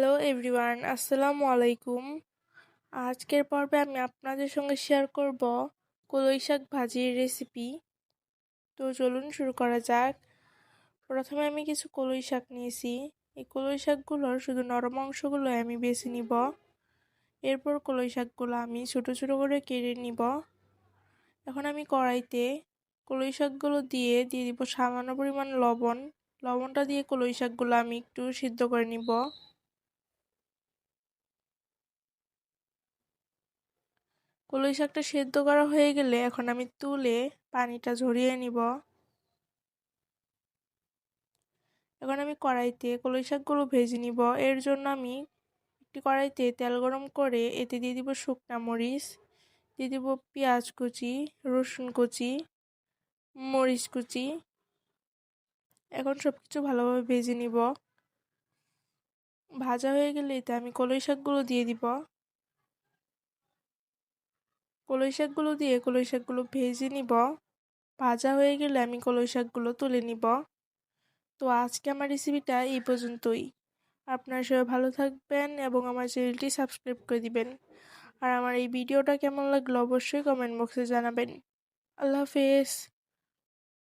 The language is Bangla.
হ্যালো এভরিওয়ান, আসসালামু আলাইকুম। আজকের পর্বে আমি আপনাদের সঙ্গে শেয়ার করব কলই শাক ভাজির রেসিপি। তো চলুন শুরু করা যাক। প্রথমে আমি কিছু কলই শাক নিয়েছি। এই কলই শাকগুলোর শুধু নরম অংশগুলো আমি বেছে নিব। এরপর কলই শাকগুলো আমি ছোট ছোট করে কেটে নিব। এখন আমি কড়াইতে কলই শাকগুলো দিয়ে দিব সামান্য পরিমাণ লবণ। লবণটা দিয়ে কলই শাকগুলো আমি একটু সিদ্ধ করে নিব। কলই শাকটা সেদ্ধ করা হয়ে গেলে এখন আমি তুলে পানিটা ঝরিয়ে নিব। এখন আমি কড়াইতে কলই শাকগুলো ভেজে নিব। এর জন্য আমি একটি কড়াইতে তেল গরম করে এতে দিয়ে দিব শুকনা মরিচ, দিয়ে দিব পেঁয়াজ কুচি, রসুন কুচি, মরিচ কুচি। এখন সবকিছু ভালোভাবে ভেজে নিব। ভাজা হয়ে গেলে এতে আমি কলই শাকগুলো দিয়ে দিব। কলই শাকগুলো দিয়ে কলই শাকগুলো ভেজে নিব। ভাজা হয়ে গেলে আমি কলই শাকগুলো তুলে নিব। তো আজকে আমার রেসিপিটা এই পর্যন্তই। আপনারা সবাই ভালো থাকবেন এবং আমার চ্যানেলটি সাবস্ক্রাইব করে দিবেন। আর আমার এই ভিডিওটা কেমন লাগলো অবশ্যই কমেন্ট বক্সে জানাবেন। আল্লাহ হাফেজ।